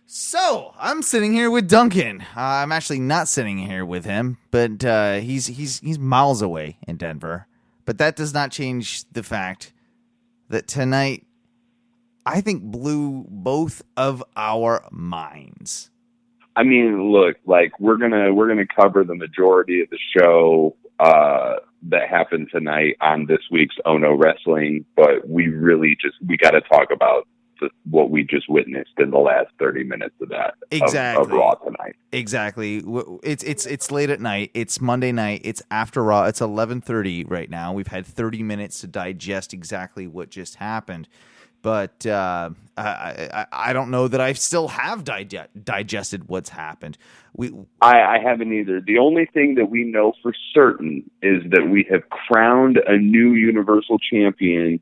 So I'm sitting here with Duncan. I'm actually not sitting here with him, but he's miles away in Denver. But that does not change the fact that tonight I think blew both of our minds. I mean, look, like we're gonna cover the majority of the show that happened tonight on this week's Oh No Wrestling, but we got to talk about what we just witnessed in the last 30 minutes of that of Raw tonight. Exactly. It's late at night. It's Monday night. It's after Raw. It's 11:30 right now. We've had 30 minutes to digest exactly what just happened. But I don't know that I still have digested what's happened. I haven't either. The only thing that we know for certain is that we have crowned a new Universal Champion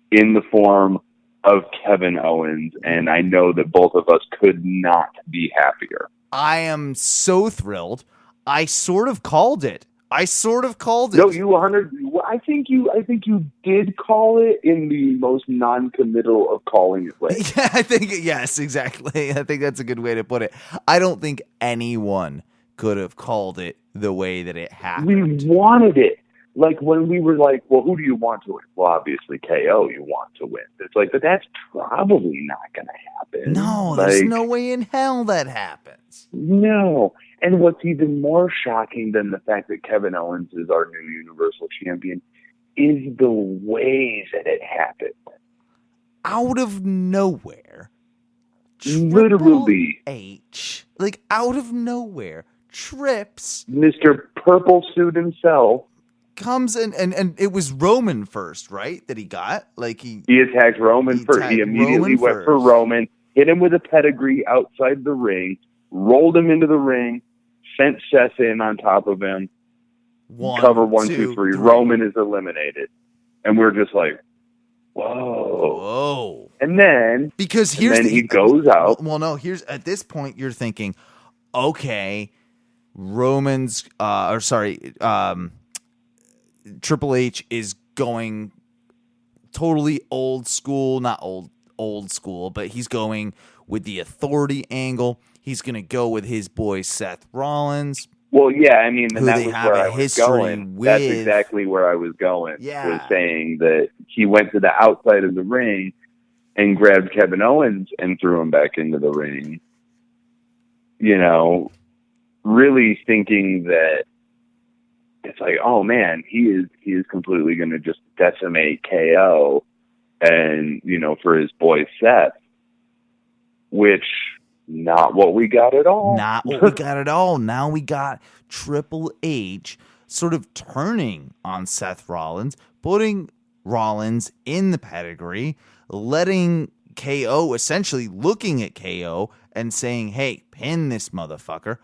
in the form of Kevin Owens, and I know that both of us could not be happier. I am so thrilled. I sort of called it. No, you 100. I think you did call it in the most non-committal of calling it way. Yeah, I think yes, exactly. I think that's a good way to put it. I don't think anyone could have called it the way that it happened. We wanted it. Like when we were like, well, who do you want to win? Well, obviously KO you want to win. It's like, but that's probably not going to happen. No, there's no way in hell that happens. No. And what's even more shocking than the fact that Kevin Owens is our new Universal Champion is the way that it happened. Out of nowhere. Literally. H. Like out of nowhere. Trips. Mr. Purple Suit himself. Comes and it was Roman first, right? That he got? Like he attacked Roman first. He immediately went for Roman, hit him with a pedigree outside the ring, rolled him into the ring, sent Seth in on top of him. Cover 1, 2, 3. Roman is eliminated. And we're just like, whoa. And then he goes out. Well, no, at this point you're thinking, okay, Roman's Triple H is going totally old school, not old school, but he's going with the authority angle. He's going to go with his boy Seth Rollins. Well, yeah, I mean, and that was where I was going. With. That's exactly where I was going. Yeah. Was saying that he went to the outside of the ring and grabbed Kevin Owens and threw him back into the ring. You know, really thinking that it's like, oh man, he is completely going to just decimate KO, and for his boy Seth, which not what we got at all. Not what we got at all. Now we got Triple H sort of turning on Seth Rollins, putting Rollins in the pedigree, letting KO essentially looking at KO and saying, "Hey, pin this motherfucker."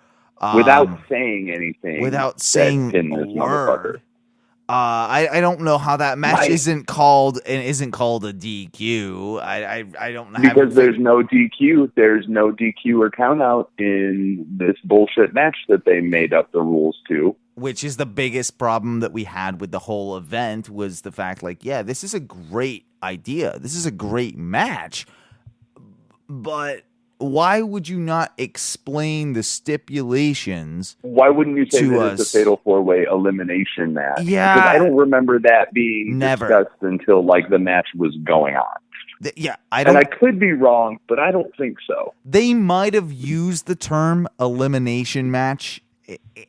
Without saying anything. Without saying a word. I don't know how that match isn't called a DQ. I don't know. Because there's no DQ. There's no DQ or count out in this bullshit match that they made up the rules to. Which is the biggest problem that we had with the whole event was the fact this is a great idea. This is a great match. But why would you not explain the stipulations? Why wouldn't you say that it's a fatal 4-way elimination match? Yeah. Because I don't remember that being discussed until the match was going on. I could be wrong, but I don't think so. They might have used the term elimination match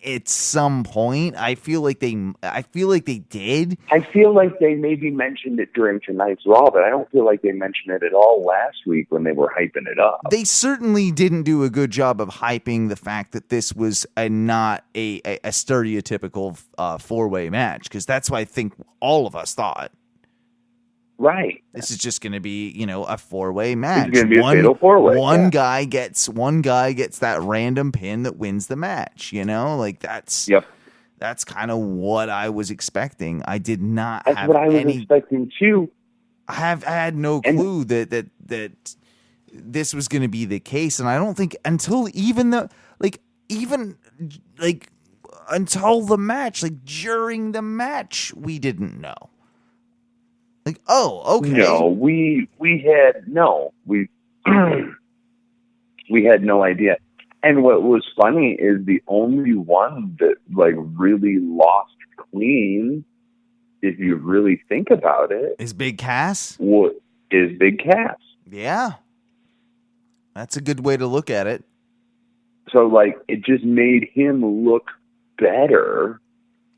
at some point. I feel like they did. I feel like they maybe mentioned it during tonight's Raw, but I don't feel like they mentioned it at all last week when they were hyping it up. They certainly didn't do a good job of hyping the fact that this was not a stereotypical 4-way match, because that's what I think all of us thought. Right. This is just going to be, a 4-way match. It's going to be a fatal 4-way. One guy gets that random pin that wins the match. That's That's kind of what I was expecting. I did not. That's what I was expecting too. I had no clue that this was going to be the case, and I don't think until until the match, during the match, we didn't know. Okay. No, we We had no idea. And what was funny is the only one that like really lost clean, if you really think about it, Is Big Cass? Is Big Cass. Yeah. That's a good way to look at it. So like it just made him look better.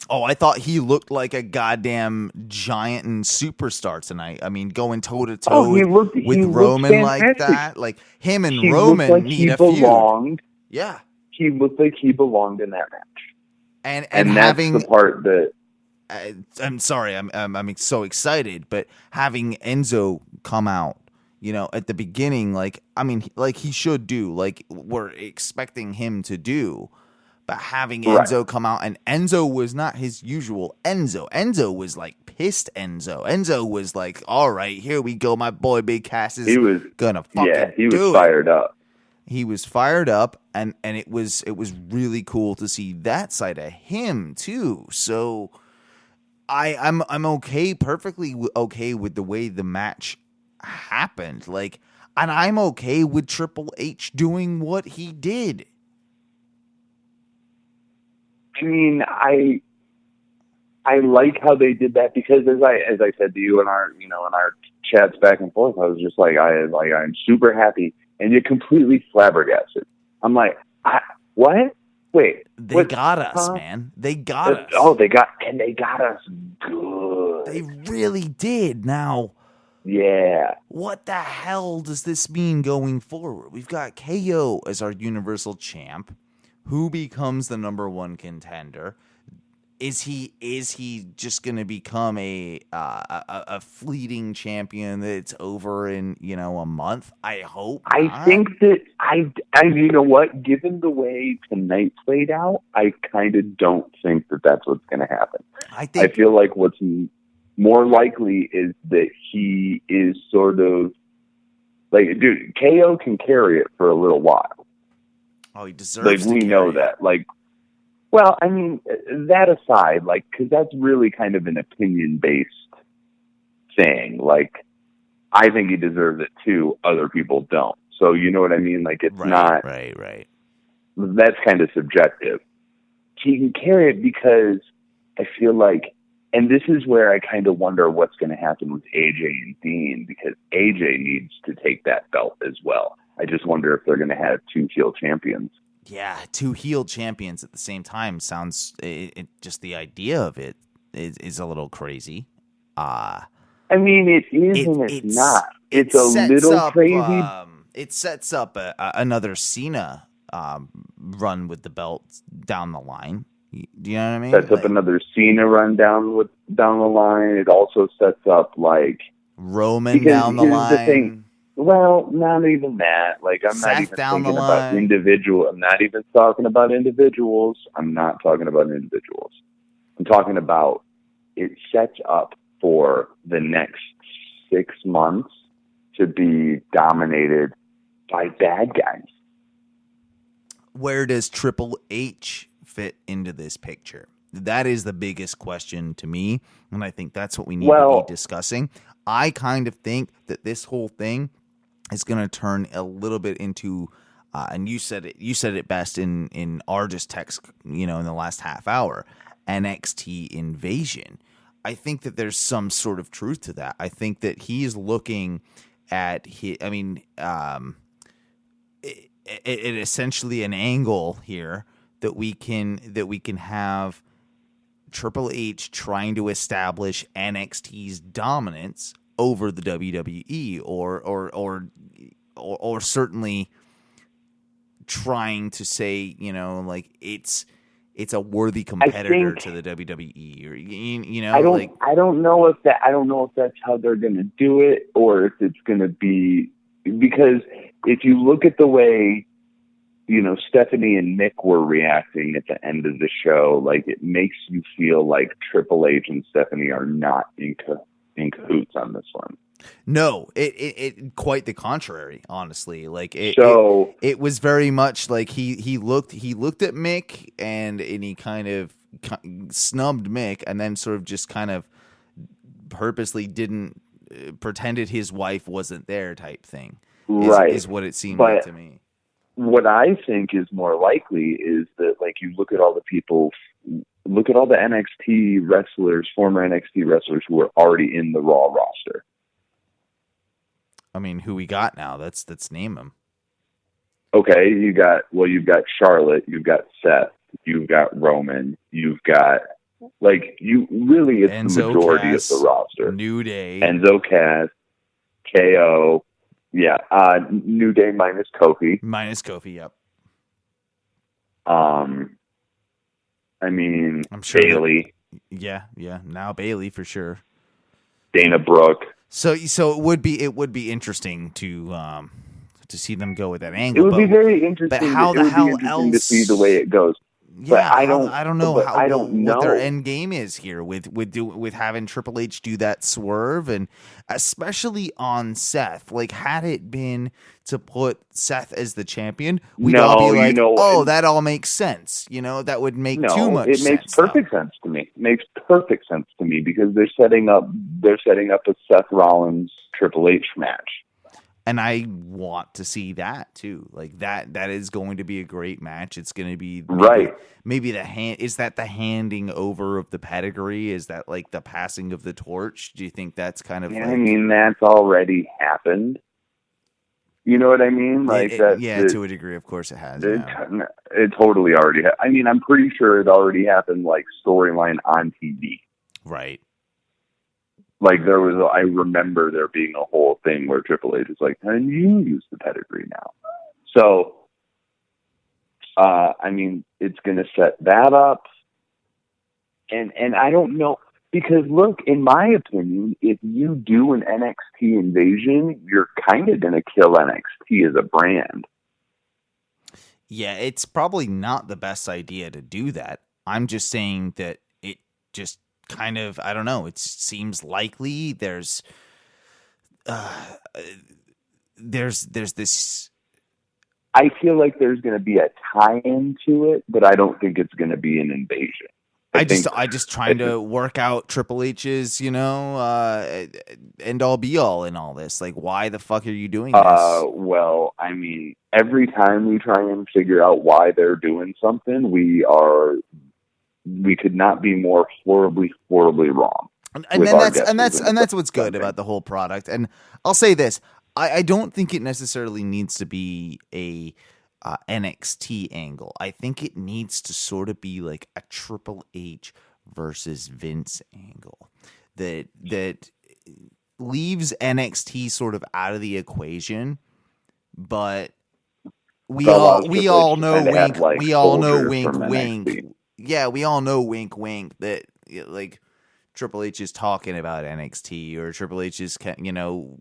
Oh, I thought he looked like a goddamn giant and superstar tonight. I mean, going toe to toe with Roman like that. Like him and Roman need a feud. Yeah. He looked like he belonged in that match. And that's having the part that I'm sorry, I'm so excited, but having Enzo come out, you know, at the beginning, like he should do, like we're expecting him to do, but having Enzo come out, and Enzo was not his usual Enzo. Enzo was like pissed. Enzo was like, all right, here we go, my boy Big Cass is gonna fucking he was do fired up. He was fired up, and it was really cool to see that side of him too. So I'm perfectly okay with the way the match happened. Like, and I'm okay with Triple H doing what he did. I mean, I like how they did that because as I said to you in our chats back and forth, I was just like I'm super happy. And you're completely flabbergasted. I'm like, what? Wait. They got us, man. They got us. Oh, they got us good. They really did. Now, yeah. What the hell does this mean going forward? We've got KO as our Universal Champ. Who becomes the number one contender? Is he just going to become a fleeting champion that's over in, a month? I hope not. I think that I you know what? Given the way tonight played out, I kind of don't think that that's what's going to happen. I feel like what's more likely is that he is sort of like, dude, KO can carry it for a little while. Oh, he deserves. Like we know that, like. Well, I mean, that aside, like, because that's really kind of an opinion-based thing. Like, I think he deserves it too. Other people don't. So, you know what I mean? Like, it's not... Right. That's kind of subjective. He can carry it because I feel like... And this is where I kind of wonder what's going to happen with AJ and Dean, because AJ needs to take that belt as well. I just wonder if they're going to have two heel champions. Yeah, two heel champions at the same time sounds. Just the idea of it is a little crazy. I mean, it is and it's not. It's a little crazy. It sets up another Cena run with the belt down the line. Do you know what I mean? Sets up another Cena run down the line. It also sets up like Roman down the line. The thing. Well, not even that. Like, I'm not even thinking about individual. I'm not even talking about individuals. I'm talking about it sets up for the next 6 months to be dominated by bad guys. Where does Triple H fit into this picture? That is the biggest question to me, and I think that's what we need to be discussing. I kind of think that this whole thing is going to turn a little bit into, and you said it best in our just text, in the last half hour, NXT Invasion. I think that there's some sort of truth to that. I think that he's looking at it essentially an angle here that we can have Triple H trying to establish NXT's dominance over the WWE, or certainly trying to say, like it's a worthy competitor to the WWE, or I don't know if that's how they're going to do it, or if it's going to be, because if you look at the way Stephanie and Nick were reacting at the end of the show, like it makes you feel like Triple H and Stephanie are not in cahoots on this one. No, it quite the contrary, honestly. Like it was very much like he looked at Mick and he kind of snubbed Mick, and then sort of just kind of purposely didn't pretended his wife wasn't there type thing. Is what it seemed like to me. what I think is more likely is that, like, you look at all the NXT wrestlers, former NXT wrestlers who are already in the Raw roster. I mean, who we got now? Let's name them. Okay, you've got Charlotte, you've got Seth, you've got Roman, you've got, like, you really, it's Enzo the majority Cass, of the roster. New Day. Enzo Cass, KO, yeah, New Day minus Kofi. Yep. I mean, I'm sure Bailey. Yeah, now Bailey for sure. Dana Brooke. So it would be interesting to see them go with that angle. It would be very interesting. But how the hell else to see the way it goes? Yeah, but I don't know what their end game is here with having Triple H do that swerve, and especially on Seth. Like, had it been to put Seth as the champion, we'd all be like, "Oh, that all makes sense." That would make too much sense. It makes perfect sense to me. It makes perfect sense to me because they're setting up a Seth Rollins Triple H match. And I want to see that too. Like that is going to be a great match. It's going to be maybe is that the handing over of the pedigree? Is that like the passing of the torch? Do you think that's kind of I mean, that's already happened. You know what I mean? Like to a degree, of course it has. It totally already I mean, I'm pretty sure it already happened, like, storyline on TV. Right. Like, I remember there being a whole thing where Triple H is like, and you use the pedigree now. So, I mean, it's going to set that up. And I don't know, because look, in my opinion, if you do an NXT invasion, you're kind of going to kill NXT as a brand. Yeah, it's probably not the best idea to do that. I'm just saying that it just kind of, I don't know, it seems likely. There's this, I feel like there's going to be a tie-in to it, but I don't think it's going to be an invasion. I just trying to work out Triple H's, end all be all in all this. Like, why the fuck are you doing this? Well, I mean, every time we try and figure out why they're doing something, we could not be more horribly, horribly wrong. And that's what's good about the whole product. And I'll say this: I don't think it necessarily needs to be a NXT angle. I think it needs to sort of be like a Triple H versus Vince angle that leaves NXT sort of out of the equation, but we all know wink, we all know wink wink. Yeah, we all know wink wink that, like, Triple H is talking about NXT, or Triple H is,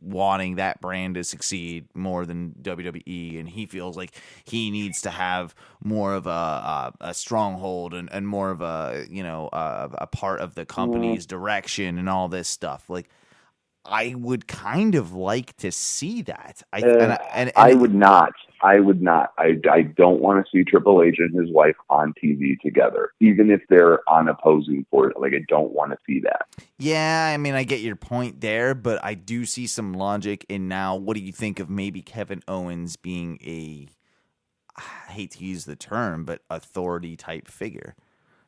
wanting that brand to succeed more than WWE, and he feels like he needs to have more of a stronghold and more of a part of the company's direction and all this stuff. Like, I would kind of like to see that. I would not. I don't want to see Triple H and his wife on TV together, even if they're on opposing for it. Like, I don't want to see that. Yeah, I mean, I get your point there, but I do see some logic in now. What do you think of maybe Kevin Owens being I hate to use the term, but authority type figure?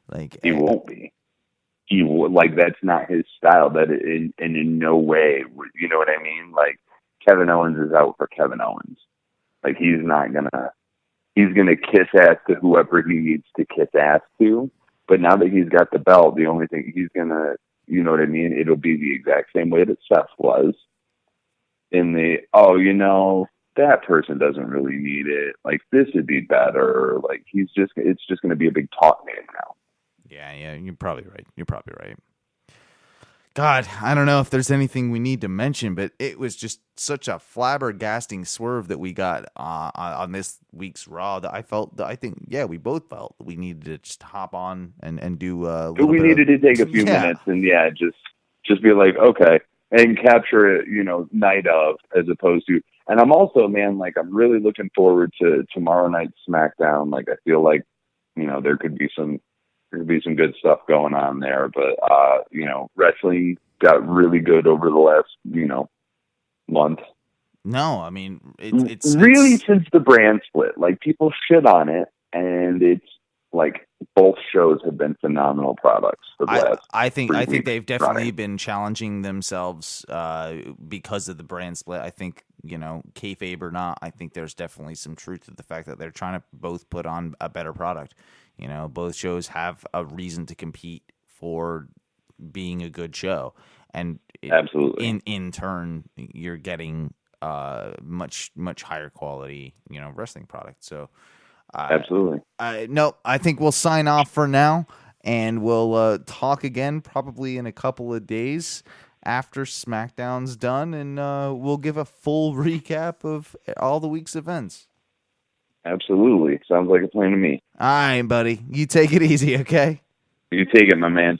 Like, he won't be. Like, that's not his style. That in no way, you know what I mean? Like, Kevin Owens is out for Kevin Owens. Like, he's gonna kiss ass to whoever he needs to kiss ass to. But now that he's got the belt, the only thing he's gonna, you know what I mean? It'll be the exact same way that Seth was in that person doesn't really need it. Like, this would be better. Like, it's just going to be a big talk name now. Yeah, you're probably right. God, I don't know if there's anything we need to mention, but it was just such a flabbergasting swerve that we got on this week's Raw that I think we both felt we needed to just hop on and do a little bit. We needed to take a few minutes and just be like, okay, and capture it, night of, as opposed to. And I'm also, man, like, I'm really looking forward to tomorrow night's SmackDown. Like, I feel like, there could be some good stuff going on there, but wrestling got really good over the last, month. No, I mean it's really since the brand split. Like people shit on it, and it's like both shows have been phenomenal products for the last. I think they've definitely running. been challenging themselves because of the brand split. I think, kayfabe or not, I think there's definitely some truth to the fact that they're trying to both put on a better product. Both shows have a reason to compete for being a good show, and Absolutely. in turn, you're getting much higher quality wrestling product. So Absolutely. no, I think we'll sign off for now, and we'll talk again probably in a couple of days after SmackDown's done, and we'll give a full recap of all the week's events. Absolutely. Sounds like a plan to me. All right, buddy. You take it easy, okay? You take it, my man.